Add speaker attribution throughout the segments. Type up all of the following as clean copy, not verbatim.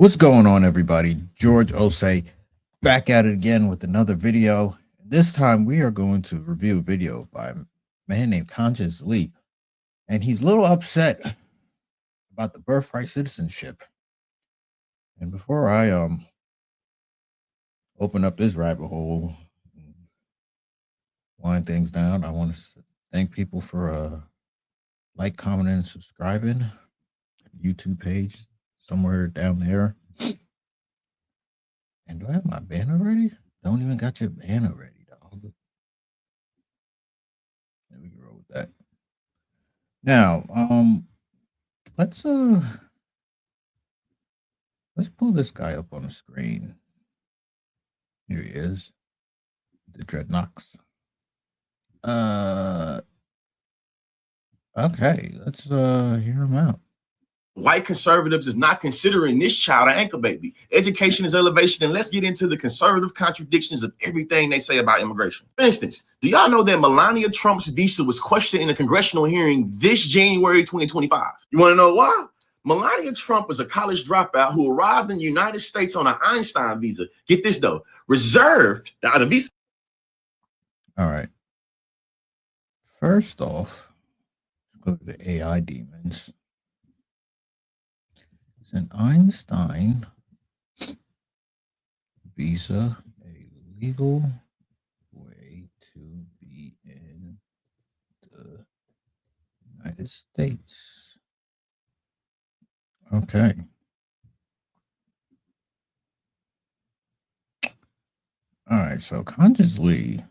Speaker 1: What's going on, everybody? George Osei back at it again with another video. This time we are going to review a video by a man named Conscious Lee, and he's a little upset about the birthright citizenship. And before I open up this rabbit hole and wind things down, I want to thank people for like, commenting, and subscribing. YouTube page somewhere down there. And do I have my banner ready? Don't even got your banner ready, dog. Yeah, we can roll with that. Now, let's pull this guy up on the screen. Here he is, the Dreadnoks. Okay, let's hear him out.
Speaker 2: White conservatives is not considering this child an anchor baby. Education is elevation, and let's get into the conservative contradictions of everything they say about immigration. For instance, do y'all know that Melania Trump's visa was questioned in a congressional hearing this January 2025? You want to know why? Melania Trump was a college dropout who arrived in the United States on an Einstein visa. Get this though, reserved the visa.
Speaker 1: All right. First off, go to the AI demons. Is an Einstein visa a legal way to be in the United States? Okay. All right, so consciously,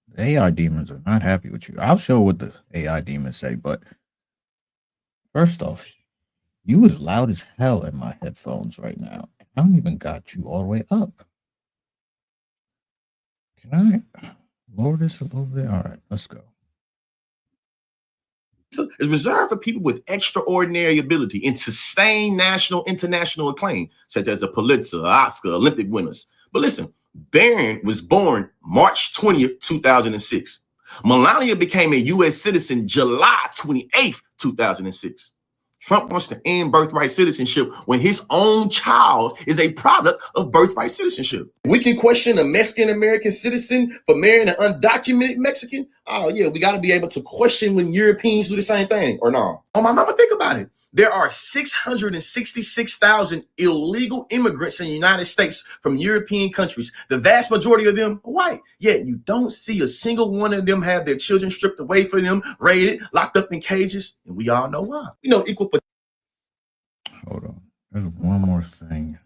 Speaker 1: the AI demons are not happy with you. I'll show what the AI demons say, but first off, you was loud as hell in my headphones right now. I don't even got you all the way up. Can I lower this a little bit? All right, let's go.
Speaker 2: Is reserved for people with extraordinary ability and sustained national, international acclaim, such as a Pulitzer, Oscar, Olympic winners. But listen, Barron was born March 20th, 2006. Melania became a U.S. citizen July 28th, 2006. Trump wants to end birthright citizenship when his own child is a product of birthright citizenship. We can question a Mexican-American citizen for marrying an undocumented Mexican. Oh, yeah, we got to be able to question when Europeans do the same thing or no. Oh, my mama, think about it. There are 666,000 illegal immigrants in the United States from European countries. The vast majority of them are white. Yet you don't see a single one of them have their children stripped away from them, raided, locked up in cages. And we all know why. You know, equal.
Speaker 1: Hold on. There's one more thing.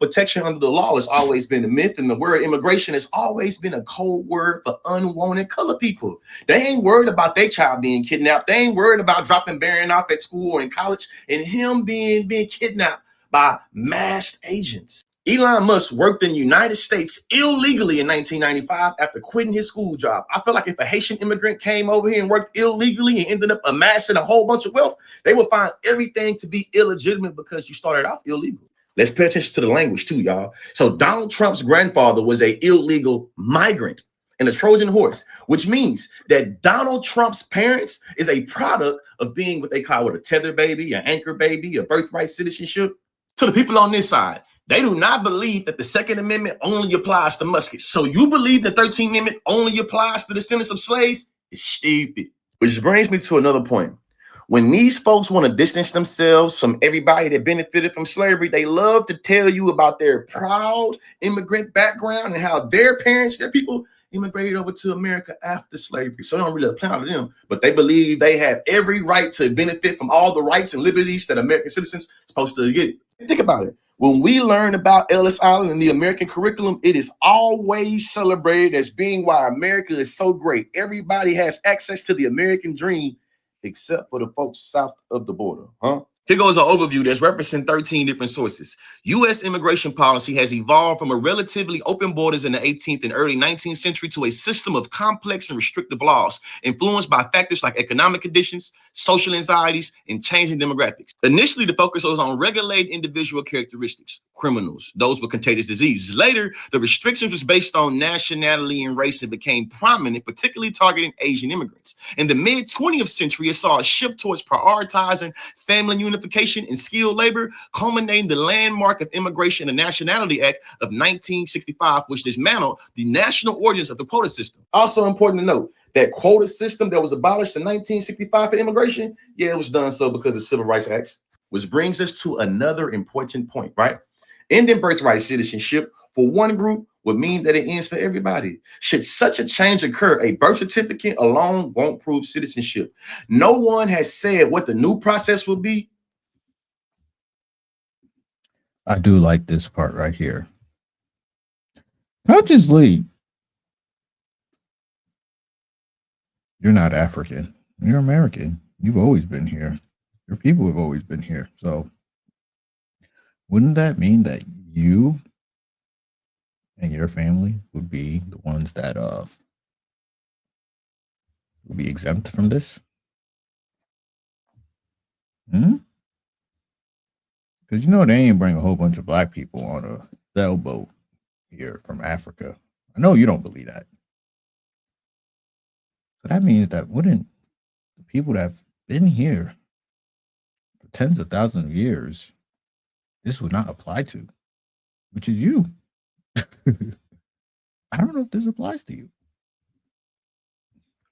Speaker 2: Protection under the law has always been a myth, and the word immigration has always been a code word for unwanted color people. They ain't worried about their child being kidnapped. They ain't worried about dropping Barron off at school or in college and him being kidnapped by masked agents. Elon Musk worked in the United States illegally in 1995 after quitting his school job. I feel like if a Haitian immigrant came over here and worked illegally and ended up amassing a whole bunch of wealth, they would find everything to be illegitimate because you started off illegal. Let's pay attention to the language too, y'all. So Donald Trump's grandfather was an illegal migrant and a Trojan horse, which means that Donald Trump's parents is a product of being what they call a tether baby, an anchor baby, a birthright citizenship. To the people on this side, they do not believe that the Second Amendment only applies to muskets. So you believe the 13th Amendment only applies to descendants of slaves? It's stupid. Which brings me to another point. When these folks want to distance themselves from everybody that benefited from slavery, they love to tell you about their proud immigrant background and how their parents, their people, immigrated over to America after slavery. So they don't really apply to them, but they believe they have every right to benefit from all the rights and liberties that American citizens are supposed to get. Think about it. When we learn about Ellis Island in the American curriculum, it is always celebrated as being why America is so great. Everybody has access to the American dream, except for the folks south of the border, huh? Here goes an overview that's referencing 13 different sources. U.S. immigration policy has evolved from a relatively open borders in the 18th and early 19th century to a system of complex and restrictive laws influenced by factors like economic conditions, social anxieties, and changing demographics. Initially, the focus was on regulating individual characteristics, criminals, those with contagious diseases. Later, the restrictions was based on nationality and race and became prominent, particularly targeting Asian immigrants. In the mid-20th century, it saw a shift towards prioritizing family unification qualification, and skilled labor, culminating the landmark of Immigration and Nationality Act of 1965, which dismantled the national origins of the quota system. Also important to note, that quota system that was abolished in 1965 for immigration, yeah, it was done so because of civil rights acts, which brings us to another important point, right? Ending birthright citizenship for one group would mean that it ends for everybody. Should such a change occur, a birth certificate alone won't prove citizenship. No one has said what the new process will be.
Speaker 1: I do like this part right here. Consciously, you're not African. You're American. You've always been here. Your people have always been here. So wouldn't that mean that you and your family would be the ones that would be exempt from this? Because you know they ain't bring a whole bunch of black people on a sailboat here from Africa. I know you don't believe that. So that means that wouldn't the people that have been here for tens of thousands of years, this would not apply to, which is you. I don't know if this applies to you.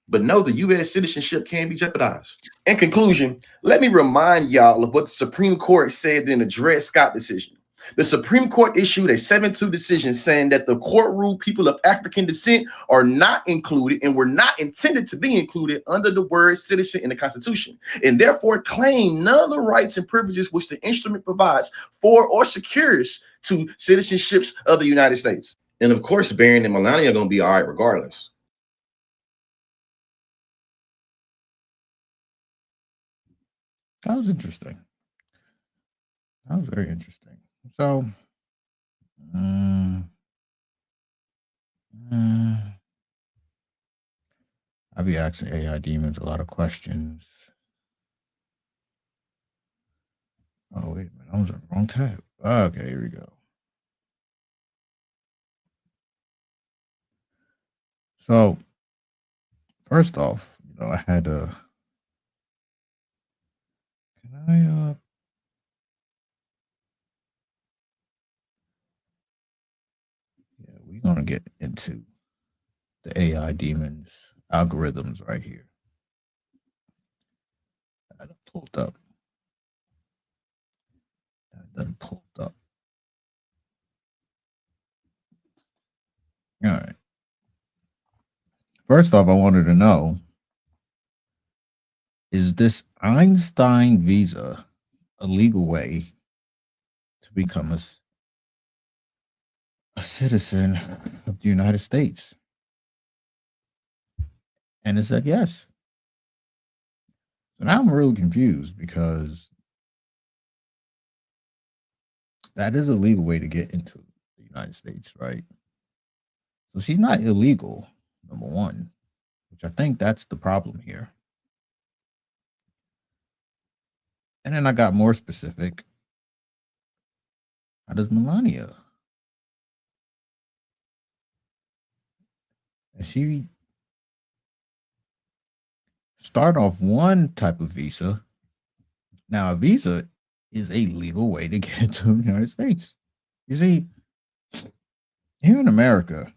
Speaker 2: But no, the U.S. citizenship can be jeopardized. In conclusion, let me remind y'all of what the Supreme Court said in the Dred Scott decision. The Supreme Court issued a 7-2 decision saying that the court ruled people of African descent are not included and were not intended to be included under the word citizen in the Constitution, and therefore claim none of the rights and privileges which the instrument provides for or secures to citizenships of the United States. And of course, Barron and Melania are going to be all right regardless.
Speaker 1: That was interesting. That was very interesting. So, mm, mm, I'll be asking AI demons a lot of questions. Oh, wait a minute. I was on the wrong tab. Okay, here we go. So, first off, I had to. Can I, yeah, we're going to get into the AI demons algorithms right here. I done pulled up. All right. First off, I wanted to know, is this Einstein visa a legal way to become a citizen of the United States? And it said yes. So now I'm really confused because that is a legal way to get into the United States, right? So she's not illegal, number one, which I think that's the problem here. And then I got more specific. How does Melania? And she start off one type of visa. Now, a visa is a legal way to get into the United States. You see, here in America,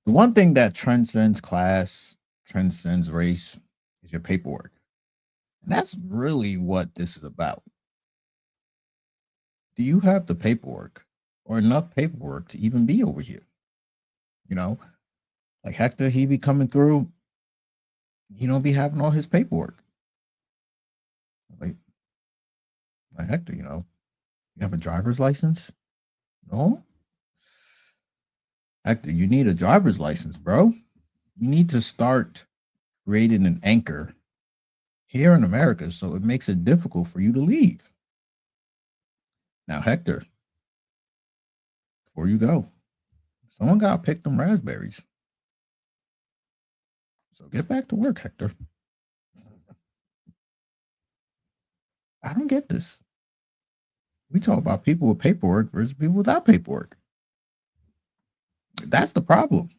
Speaker 1: the one thing that transcends class, transcends race, is your paperwork. And that's really what this is about. Do you have the paperwork or enough paperwork to even be over here? Like Hector, he be coming through, he don't be having all his paperwork. Like, Hector, you have a driver's license? No? Hector, you need a driver's license, bro. You need to start creating an anchor here in America so it makes it difficult for you to leave. Now, Hector, before you go, someone got to pick them raspberries. So get back to work, Hector. I don't get this. We talk about people with paperwork versus people without paperwork. That's the problem.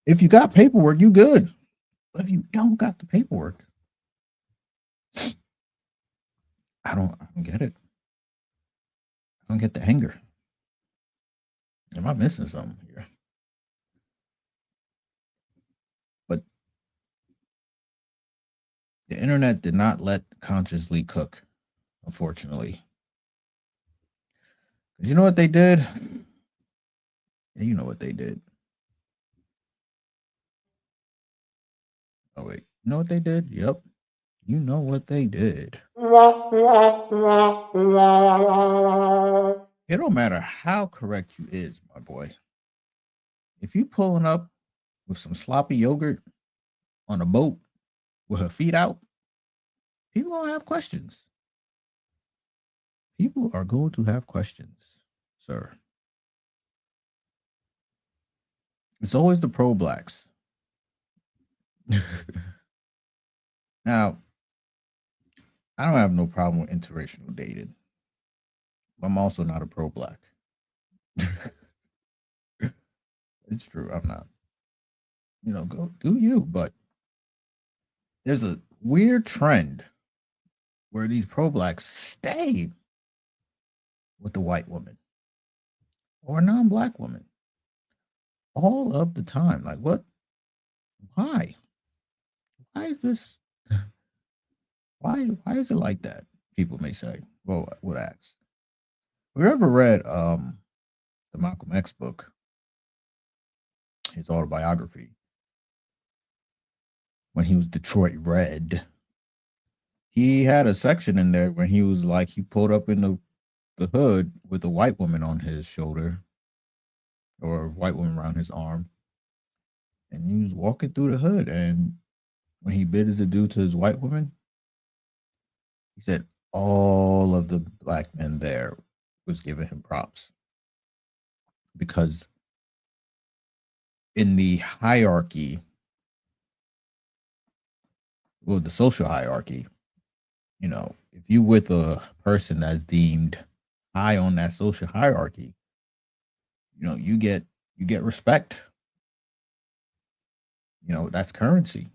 Speaker 1: If you got paperwork, you good. But if you don't got the paperwork, I don't get it. I don't get the anger. Am I missing something here? But the internet did not let consciously cook, unfortunately. 'Cause you know what they did? Yeah, you know what they did. Oh wait, you know what they did? Yep, you know what they did. It don't matter how correct you is, my boy. If you pulling up with some sloppy yogurt on a boat with her feet out, people gonna have questions. People are going to have questions, sir. It's always the pro blacks. Now, I don't have no problem with interracial dating. But I'm also not a pro black. It's true. I'm not. Go do you. But there's a weird trend where these pro blacks stay with the white woman or a non black woman all of the time. Like, what? Why? Why is this? Why is it like that? People may say. Well, would ask. Have you ever read the Malcolm X book, his autobiography, when he was Detroit Red? He had a section in there where he was like he pulled up in the hood with a white woman on his shoulder or a white woman around his arm, and he was walking through the hood. And when he bid his adieu to his white woman, he said all of the black men there was giving him props because in the hierarchy, well, the social hierarchy, if you with a person that's deemed high on that social hierarchy, you get respect. That's currency.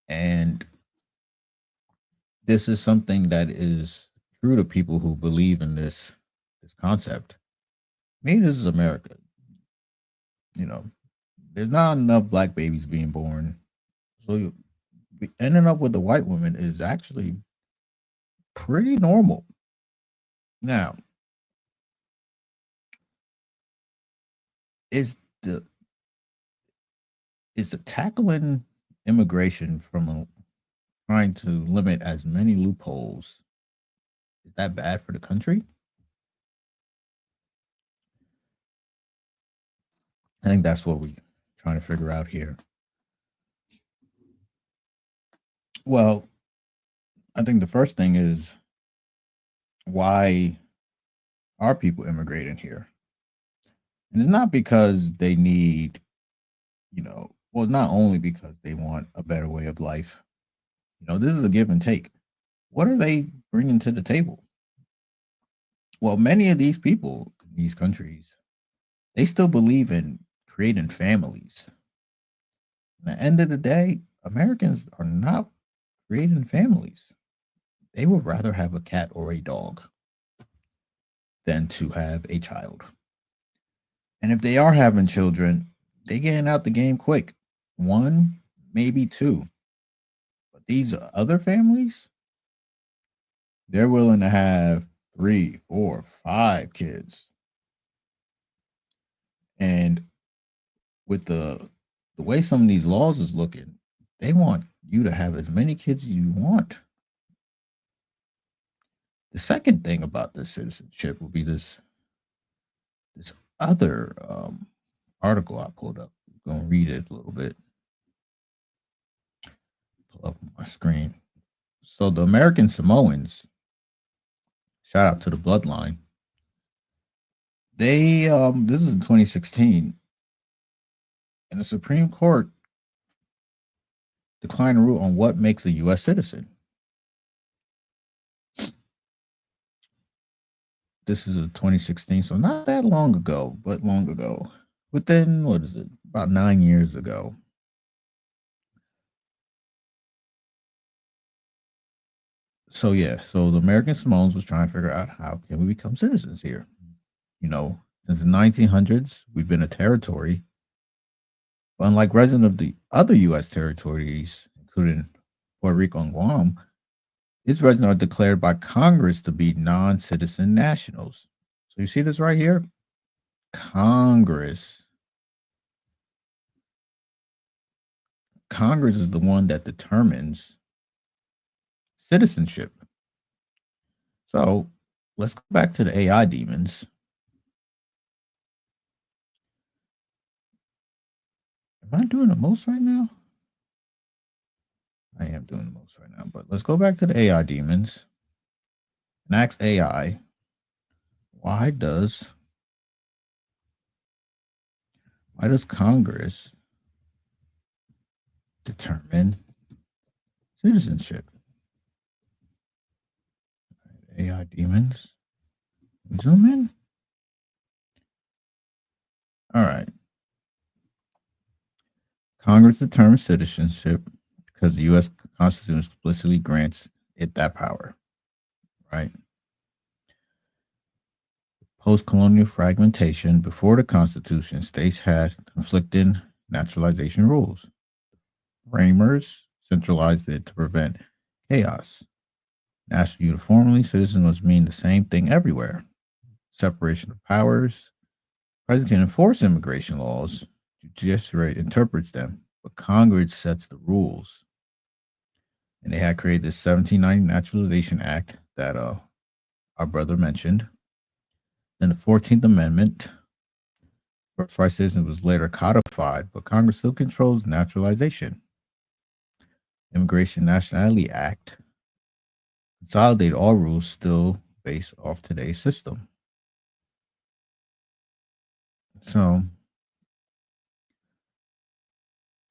Speaker 1: And this is something that is true to people who believe in this concept. Maybe this is America. You know, there's not enough black babies being born, so ending up with a white woman is actually pretty normal. Now, is the is the tackling immigration from trying to limit as many loopholes, is that bad for the country? I think that's what we're trying to figure out here. Well, I think the first thing is, why are people immigrating here? And it's not because they need, well, it's not only because they want a better way of life. This is a give and take. What are they bringing to the table? Well, many of these people in these countries, they still believe in creating families. At the end of the day, Americans are not creating families. They would rather have a cat or a dog than to have a child. And if they are having children, they getting out the game quick. One, maybe two. But these other families, they're willing to have three, four, five kids. And with the way some of these laws is looking, they want you to have as many kids as you want. The second thing about this citizenship will be this other article I pulled up. I'm gonna read it a little bit. Pull up on my screen. So the American Samoans, shout out to the bloodline. They this is in 2016, and the Supreme Court declined to rule on what makes a U.S. citizen. This is a 2016, so not that long ago, but long ago. Within, what is it, about 9 years ago. So yeah, so the American Samoans was trying to figure out how can we become citizens here. You know, since the 1900s, we've been a territory. But unlike residents of the other U.S. territories, including Puerto Rico and Guam, its residents are declared by Congress to be non-citizen nationals. So you see this right here? Congress. Congress is the one that determines citizenship. So let's go back to the AI demons. Am I doing the most right now? I am doing the most right now, but let's go back to the AI demons and ask AI, why does Congress determine citizenship? AI demons. Zoom in. All right. Congress determines citizenship because the U.S. Constitution explicitly grants it that power, right? Post-colonial fragmentation before the Constitution, states had conflicting naturalization rules. Framers centralized it to prevent chaos. National uniformly, citizen must mean the same thing everywhere. Separation of powers. President can enforce immigration laws. Judiciary interprets them, but Congress sets the rules. And they had created this 1790 Naturalization Act that our brother mentioned. Then the 14th Amendment, birthright citizenship, was later codified, but Congress still controls naturalization. Immigration Nationality Act consolidated all rules still based off today's system. So,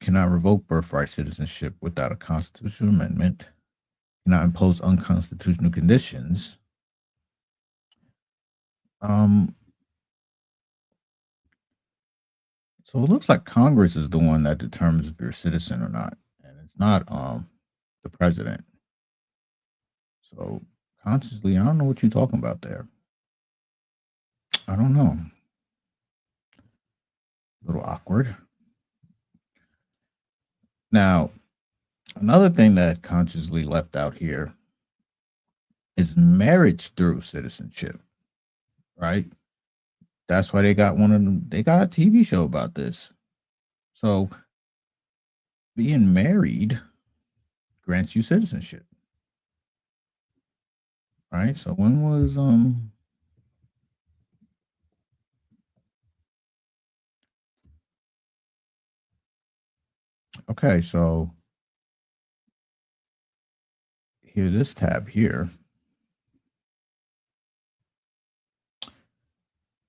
Speaker 1: cannot revoke birthright citizenship without a constitutional amendment, cannot impose unconstitutional conditions. Um, so it looks like Congress is the one that determines if you're a citizen or not, and it's not the president. So consciously, I don't know what you're talking about there. I don't know. A little awkward. Now, another thing that consciously left out here is marriage through citizenship, right? That's why they got one of them. They got a TV show about this. So being married grants you citizenship, right? So when was okay, so here, this tab here,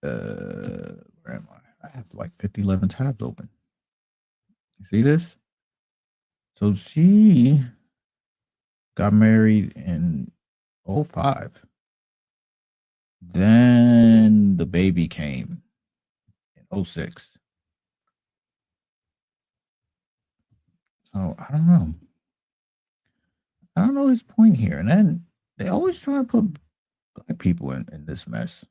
Speaker 1: where am I? I have like 11 tabs open. You see this? So she got married in '05. Then the baby came in '06. So I don't know. I don't know his point here. And then they always try to put black people in this mess.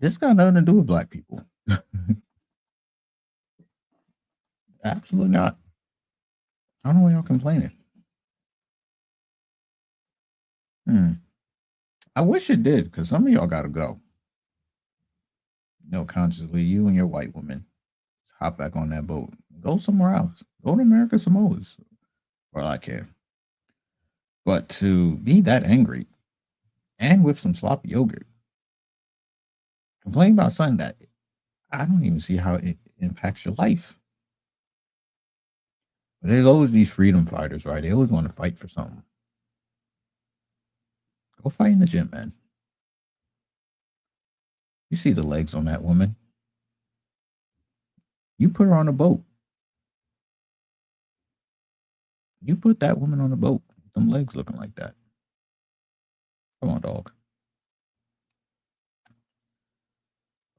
Speaker 1: This got nothing to do with black people. Absolutely not. I don't know why y'all complaining. I wish it did, because some of y'all gotta go. Consciously, you and your white woman, hop back on that boat. Go somewhere else. Go to America Samoas. Well, I can. But to be that angry and with some sloppy yogurt, complain about something that I don't even see how it impacts your life. But there's always these freedom fighters, right? They always want to fight for something. Go fight in the gym, man. You see the legs on that woman. You put her on a boat. You put that woman on a boat. Them legs looking like that. Come on, dog.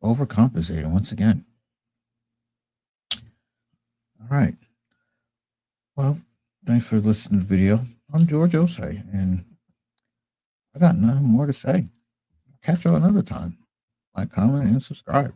Speaker 1: Overcompensating once again. All right. Well, thanks for listening to the video. I'm George Osei, and I got nothing more to say. Catch you another time. Like, comment, and subscribe.